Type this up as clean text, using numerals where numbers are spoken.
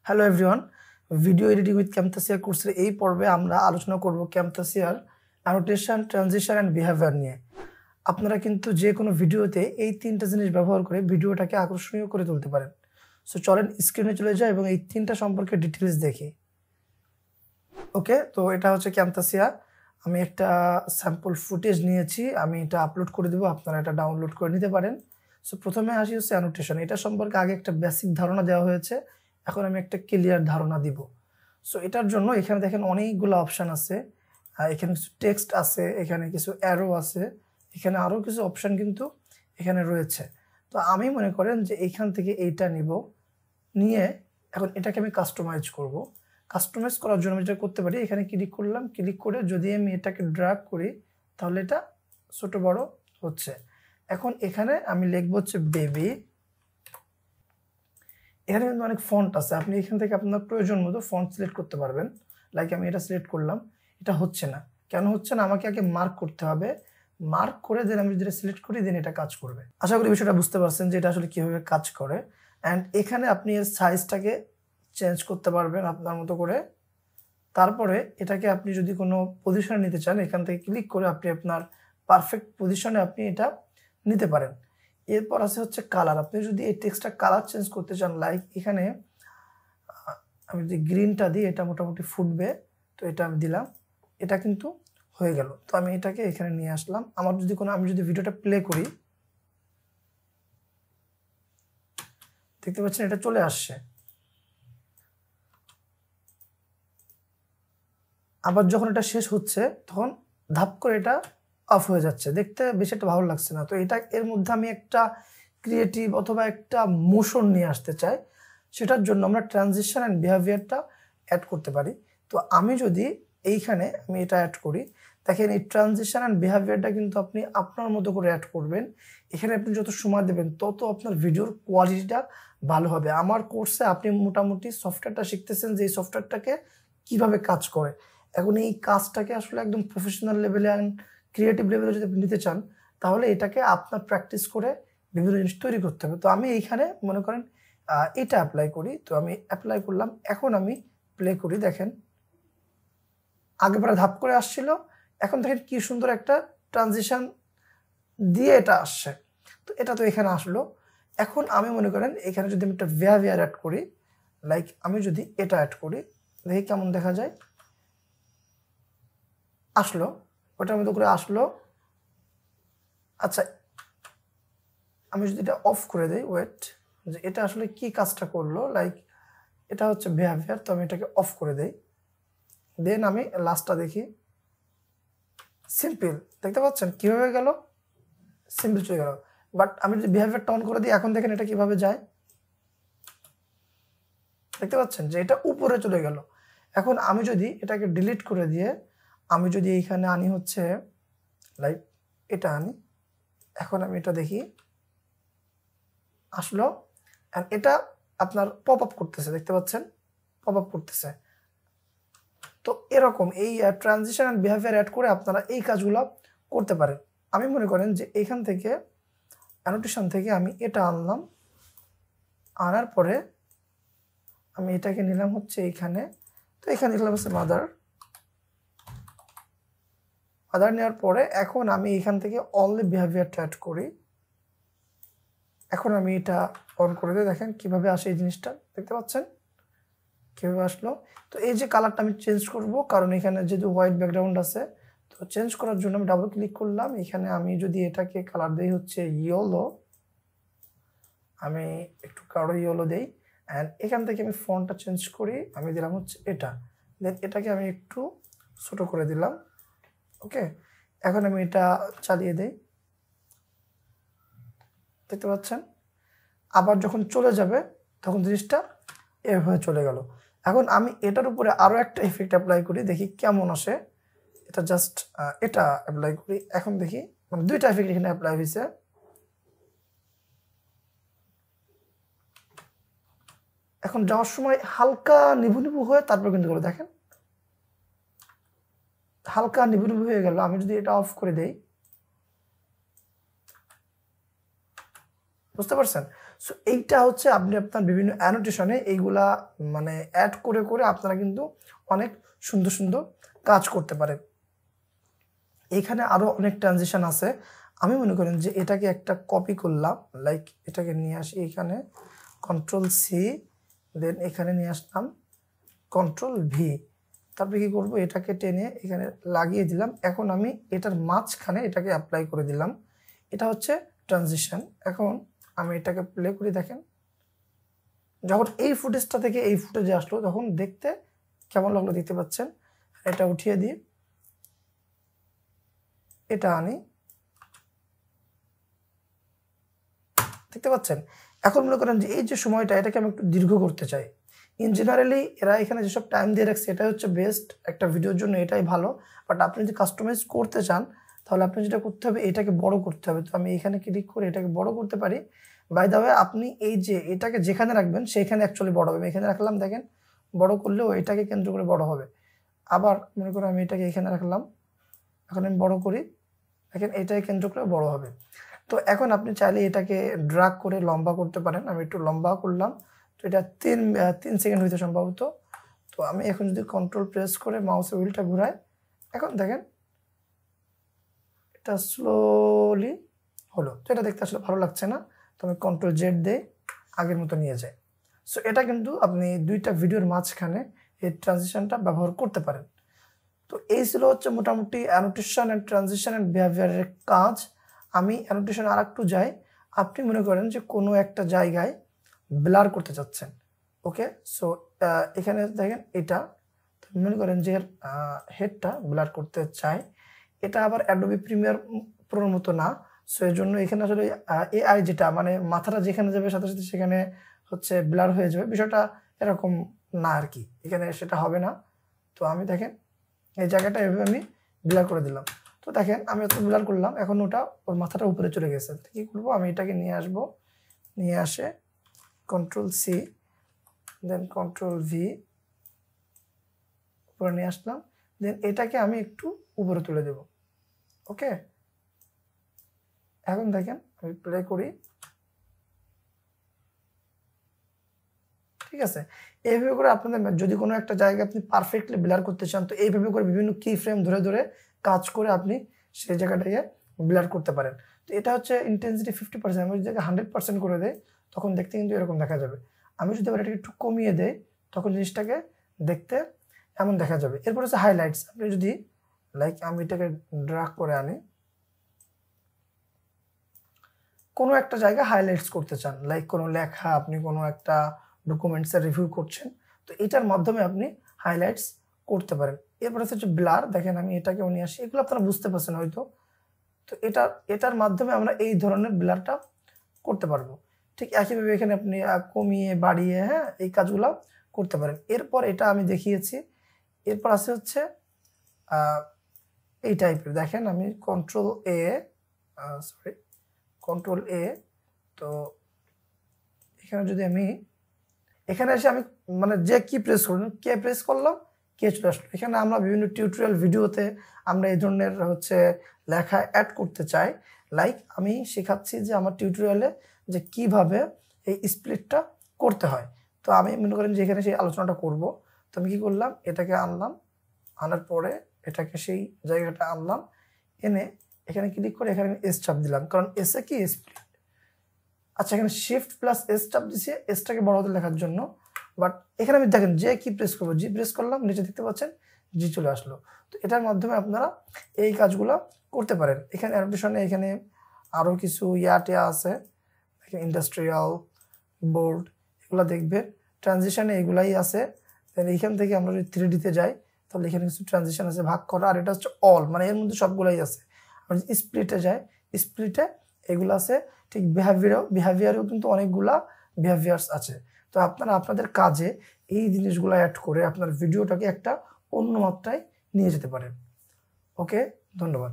Hello everyone, video editing with ক্যামতাসিয়া কোর্সের এই পর্বে আমরা আলোচনা করব ক্যামতাসিয়ার অ্যানোটেশন, ট্রানজিশন অ্যান্ড বিহেভিয়ার নিয়ে। আপনারা কিন্তু যে কোনো ভিডিওতে এই তিনটা জিনিস ব্যবহার করে ভিডিওটাকে আকর্ষণীয় করে তুলতে পারেন। সো চলেন স্ক্রিনে চলে যাই এবং এই তিনটা সম্পর্কে ডিটেলস দেখি। ওকে, তো এটা হচ্ছে ক্যামতাসিয়া। আমি একটা স্যাম্পল ফুটেজ নিয়েছি, আমি এটা আপলোড করে দেবো, আপনারা এটা ডাউনলোড করে নিতে পারেন। সো প্রথমে আসি হচ্ছে অ্যানোটেশন। এটা সম্পর্কে আগে একটা বেসিক ধারণা দেওয়া হয়েছে, এখন আমি একটা ক্লিয়ার ধারণা দিব। সো এটার জন্য এখানে দেখেন অনেকগুলো অপশান আছে, এখানে কিছু টেক্সট আছে, এখানে কিছু অ্যারো আছে, এখানে আরও কিছু অপশান কিন্তু এখানে রয়েছে। তো আমি মনে করেন যে এইখান থেকে এইটা নিব, নিয়ে এখন এটাকে আমি কাস্টমাইজ করব। কাস্টমাইজ করার জন্য আমি যেটা করতে পারি, এখানে ক্লিক করলাম, ক্লিক করে যদি আমি এটাকে ড্র্যাগ করি তাহলে এটা ছোট বড় হচ্ছে। এখন এখানে আমি লিখব হচ্ছে বেবি। এখানে কিন্তু অনেক ফন্ট আছে, আপনি এখান থেকে আপনার প্রয়োজন মতো ফন্ট সিলেক্ট করতে পারবেন। লাইক আমি এটা সিলেক্ট করলাম, এটা হচ্ছে না। কেন হচ্ছে না? আমাকে আগে মার্ক করতে হবে, মার্ক করে দেন আমি যেটা সিলেক্ট করি দেন এটা কাজ করবে। আশা করি বিষয়টা বুঝতে পারছেন যে এটা আসলে কীভাবে কাজ করে। অ্যান্ড এখানে আপনি এর সাইজটাকে চেঞ্জ করতে পারবেন আপনার মতো করে। তারপরে এটাকে আপনি যদি কোনো পজিশনে নিতে চান, এখান থেকে ক্লিক করে আপনি আপনার পারফেক্ট পজিশনে আপনি এটা নিতে পারেন। এরপর আছে হচ্ছে কালার। আপনি যদি এই টেক্সটটা কালার চেঞ্জ করতে চান, লাইক এখানে আমি যদি গ্রিনটা দিই এটা মোটামুটি ফুটবে, তো এটা আমি দিলাম, এটা কিন্তু হয়ে গেল। তো আমি এটাকে এখানে নিয়ে আসলাম। আমার যদি আমি যদি ভিডিওটা প্লে করি, দেখতে পাচ্ছেন এটা চলে আসছে। আবার যখন এটা শেষ হচ্ছে তখন ধাপ করে এটা অফ হয়ে যাচ্ছে, দেখতে বেশি একটা ভালো লাগছে না। তো এটা এর মধ্যে আমি একটা ক্রিয়েটিভ অথবা একটা মোশন নিয়ে আসতে চাই, সেটার জন্য আমরা ট্রানজিশন অ্যান্ড বিহেভিয়ারটা অ্যাড করতে পারি। তো আমি যদি এইখানে আমি এটা অ্যাড করি, দেখেন এই ট্রানজিশন অ্যান্ড বিহেভিয়ারটা কিন্তু আপনি আপনার মতো করে অ্যাড করবেন। এখানে আপনি যত সময় দেবেন তত আপনার ভিডিওর কোয়ালিটিটা ভালো হবে। আমার কোর্সে আপনি মোটামুটি সফটওয়্যারটা শিখতেছেন যে এই সফটওয়্যারটাকে কীভাবে কাজ করে। এখন এই কাজটাকে আসলে একদম প্রফেশনাল লেভেলে অ্যান্ড ক্রিয়েটিভ লেভেলে যদি আপনি নিতে চান, তাহলে এটাকে আপনার প্র্যাকটিস করে বিভিন্ন জিনিস তৈরি করতে হবে। তো আমি এইখানে মনে করেন এটা অ্যাপ্লাই করি, তো আমি অ্যাপ্লাই করলাম। এখন আমি প্লে করি, দেখেন আগেবারে ধাপ করে আসছিল, এখন দেখেন কি সুন্দর একটা ট্রানজিশন দিয়ে এটা আসছে। তো এটা তো এখানে আসলো। এখন আমি মনে করেন এখানে যদি আমি একটা বিহেভিয়ার অ্যাড করি, লাইক আমি যদি এটা অ্যাড করি, দেখি কেমন দেখা যায়। আসলো, ওটার মতো করে আসলো। আচ্ছা, আমি যদি এটা অফ করে দিই, ওয়েট, যে এটা আসলে কি কাজটা করলো, লাইক এটা হচ্ছে বিহেভিয়ার, তো আমি এটাকে অফ করে দেই। দেন আমি লাস্টটা দেখি, সিম্পল, দেখতে পাচ্ছেন কীভাবে গেল, সিম্পল চলে গেল। বাট আমি যদি বিহেভিয়ারটা অন করে দিই, এখন দেখেন এটা কিভাবে যায়, দেখতে পাচ্ছেন যে এটা উপরে চলে গেল। এখন আমি যদি এটাকে ডিলিট করে দিয়ে আমি যদি এইখানে আনি হচ্ছে লাইক এটা আনি, এখন আমি এটা দেখি আসলো। অ্যান্ড এটা আপনার পপ আপ করতেছে, দেখতে পাচ্ছেন পপ আপ করতেছে। তো এরকম এই ট্রানজিশন অ্যান্ড বিহেভিয়ার অ্যাড করে আপনারা এই কাজগুলো করতে পারেন। আমি মনে করেন যে এখান থেকে অ্যানোটেশন থেকে আমি এটা আনলাম, আনার পরে আমি এটাকে নিলাম হচ্ছে এইখানে, তো এখানে নিলাম হচ্ছে মাদার নেওয়ার পরে এখন আমি এখান থেকে অনলি বিহেভিয়ারটা অ্যাড করি। এখন আমি এটা অন করে দিই, দেখেন কিভাবে আসে এই জিনিসটা, দেখতে পাচ্ছেন কীভাবে আসলো। তো এই যে কালারটা আমি চেঞ্জ করব, কারণ এখানে যেহেতু হোয়াইট ব্যাকগ্রাউন্ড আছে, তো চেঞ্জ করার জন্য আমি ডাবল ক্লিক করলাম। এখানে আমি যদি এটাকে কালার দিই হচ্ছে ইয়েলো, আমি একটু গাঢ় ইয়েলো দিই। অ্যান্ড এখান থেকে আমি ফন্টটা চেঞ্জ করি, আমি দিলাম হচ্ছে এটা, দেন এটাকে আমি একটু ছোটো করে দিলাম। ওকে, এখন আমি এটা চালিয়ে দিই, দেখতে পাচ্ছেন আবার যখন চলে যাবে তখন জিনিসটা এভাবে চলে গেল। এখন আমি এটার উপরে আরও একটা ইফেক্ট অ্যাপ্লাই করি, দেখি কেমন আসে। এটা জাস্ট এটা অ্যাপ্লাই করি, এখন দেখি মানে দুইটা ইফেক্ট এখানে অ্যাপ্লাই হয়েছে। এখন যাওয়ার সময় হালকা নিভু নিভু হয়ে তারপর কিন্তু করে, দেখেন হালকা নিভু নিভু হয়ে গেল। আমি যদি এটা অফ করে দেই, বুঝতে পারছেন? সো এইটা হচ্ছে আপনি আপনার বিভিন্ন অ্যানোটেশনে এইগুলা মানে অ্যাড করে করে আপনারা কিন্তু অনেক সুন্দর সুন্দর কাজ করতে পারেন। এখানে আরও অনেক ট্রানজিশন আছে। আমি মনে করেন যে এটাকে একটা কপি করলাম, লাইক এটাকে নিয়ে আসি এখানে কন্ট্রোল সি, দেন এখানে নিয়ে আসলাম কন্ট্রোল ভি, তারপরে কি করব এটাকে টেনে এখানে লাগিয়ে দিলাম। এখন আমি এটার মাঝখানে এটাকে অ্যাপ্লাই করে দিলাম। এটা হচ্ছে ট্রানজিশন। এখন আমি এটাকে প্লে করি, দেখেন যখন এই ফুটেজটা থেকে এই ফুটেজে আসলো তখন দেখতে কেমন লাগলো দেখতে পাচ্ছেন। এটা উঠিয়ে দিই, এটা আনি, দেখতে পাচ্ছেন। এখন মনে করেন যে এই যে সময়টা এটাকে আমি একটু দীর্ঘ করতে চাই। ইন জেনারেলি এরা এখানে যেসব টাইম দিয়ে রাখছে এটাই হচ্ছে বেস্ট, একটা ভিডিওর জন্য এটাই ভালো। বাট আপনি যদি কাস্টমাইজ করতে চান তাহলে আপনি যেটা করতে হবে এটাকে বড় করতে হবে। তো আমি এখানে ক্লিক করে এটাকে বড় করতে পারি। বাই দ্য ওয়ে আপনি এই যে এটাকে যেখানে রাখবেন সেইখানে অ্যাকচুয়ালি বড় হবে। এখানে রাখলাম, দেখেন বড় করলেও এটাকে কেন্দ্র করে বড় হবে। আবার মনে করো আমি এটাকে এখানে রাখলাম, এখন আমি বড় করি, দেখেন এটাকে কেন্দ্র করে বড় হবে। তো এখন আপনি চাইলে এটাকে ড্রাগ করে লম্বা করতে পারেন। আমি একটু লম্বা করলাম, তো এটা 3 সেকেন্ড হইতে সম্ভবত। তো আমি এখন যদি কন্ট্রোল প্রেস করে মাউসের হুইলটা ঘুরাই, এখন দেখেন এটা স্লোলি হলো। তো এটা দেখতে আসলে ভালো লাগছে না, তো আমি কন্ট্রোল জেড দিয়ে আগের মতো নিয়ে যাই। সো এটা কিন্তু আপনি দুইটা ভিডিওর মাঝখানে এই ট্রানজিশনটা ব্যবহার করতে পারেন। তো এই ছিল হচ্ছে মোটামুটি অ্যানোটেশন অ্যান্ড ট্রানজিশন অ্যান্ড বিহেভিয়ারের কাজ। আমি অ্যানোটেশন আর একটু যাই। আপনি মনে করেন যে কোনো একটা জায়গায় ব্লার করতে চাচ্ছেন, ওকে। সো এখানে দেখেন এটা মনে করেন যে হেডটা ব্লার করতে চাই, এটা আবার অ্যাডোবি প্রিমিয়ার প্রোর মতো না। সো এর জন্য এখানে আসলে এআই যেটা মানে মাথাটা যেখানে যাবে সাথে সাথে সেখানে হচ্ছে ব্লার হয়ে যাবে, বিষয়টা এরকম না আর কি, এখানে সেটা হবে না। তো আমি দেখেন এই জায়গাটা এভাবে আমি ব্লার করে দিলাম। তো দেখেন আমি এত ব্লার করলাম, এখন ওটা ওর মাথাটা উপরে চলে গেছে। কী করবো, আমি এটাকে নিয়ে আসবো, নিয়ে আসে কন্ট্রোল সি দেন কন্ট্রোল ভি উপরে নিয়ে আসলাম, দেন এটাকে আমি একটু উপরে তুলে দেব, ওকে। এখন দেখেন আমি প্লে করি, ঠিক আছে। এইভাবে করে আপনাদের যদি কোনো একটা জায়গায় আপনি পারফেক্টলি ব্লার করতে চান তো এইভাবে করে বিভিন্ন কি ফ্রেম ধরে ধরে কাজ করে আপনি সেই জায়গাটাকে ব্লার করতে পারেন। তো এটা হচ্ছে ইন্টেন্সিটি 50%, আমি যদি 100% করে দেয় তখন দেখতে কিন্তু এরকম দেখা যাবে। আমি যদি আবার এটাকে একটু কমিয়ে দেই তখন জিনিসটাকে দেখতে এমন দেখা যাবে। এরপর হচ্ছে হাইলাইটস। আপনি যদি লাইক আমি এটাকে ড্র্যাগ করে আনি, কোনো একটা জায়গা হাইলাইটস করতে চান, লাইক কোনো লেখা আপনি কোনো একটা ডকুমেন্টসের রিভিউ করছেন, তো এটার মাধ্যমে আপনি হাইলাইটস করতে পারেন। এরপরে হচ্ছে ব্লার, দেখেন আমি এটাকেও নিয়ে আসি, এগুলো আপনারা বুঝতে পারছেন হয়তো। তো এটার মাধ্যমে আমরা এই ধরনের ব্লারটা করতে পারবো। ঠিক একইভাবে এখানে আপনি কমিয়ে বাড়িয়ে হ্যাঁ এই কাজগুলো করতে পারেন। এরপর এটা আমি দেখিয়েছি। এরপর আছে হচ্ছে এই টাইপের, দেখেন আমি কন্ট্রোল এ, তো এখানে যদি আমি এখানে এসে আমি মানে যে কি প্রেস করলাম, কে প্রেস করলাম, কে চলে আসলো। এখানে আমরা বিভিন্ন টিউটোরিয়াল ভিডিওতে আমরা এই ধরনের হচ্ছে লেখা অ্যাড করতে চাই। লাইক আমি শেখাচ্ছি যে আমার টিউটোরিয়ালে যে কিভাবে এই স্প্লিটটা করতে হয়। তো আমি মনে করেন যে এখানে সেই আলোচনাটা করব। তো আমি কি করলাম, এটাকে আনলাম, আনার পরে এটাকে সেই জায়গাটা আনলাম, এনে এখানে ক্লিক করে এখানে এস চাপ দিলাম, কারণ এসে কি স্প্লিট। আচ্ছা এখানে শিফট প্লাস এস চাপ দিছি এসটাকে বড় হাতে লেখার জন্য। বাট এখানে আমি দেখেন যে কি প্রেস করবো, জি প্রেস করলাম, নিচে দেখতে পাচ্ছেন জি চলে আসলো। তো এটার মাধ্যমে আপনারা এই কাজগুলো করতে পারেন। এখানে অ্যানোটেশনে এখানে আরও কিছু টিয়া আছে, এখানে ইন্ডাস্ট্রিয়াল বোর্ড এগুলো দেখবেন। ট্রানজিশনে এগুলাই আছে। দেন এইখান থেকে আমরা যদি 3D-তে যাই তাহলে এখানে কিছু ট্রানজিশন আছে ভাগ করা, আর এটা হচ্ছে অল, মানে এর মধ্যে সবগুলাই আছে। আমরা যদি স্প্লিটে যাই, স্প্লিটে এগুলো আছে। ঠিক বিহেভিয়ারেও কিন্তু অনেকগুলা বিহেভিয়ার্স আছে। তো আপনারা আপনাদের কাজে এই জিনিসগুলো অ্যাড করে আপনার ভিডিওটাকে একটা অন্য মাত্রায় নিয়ে যেতে পারেন। ওকে, ধন্যবাদ।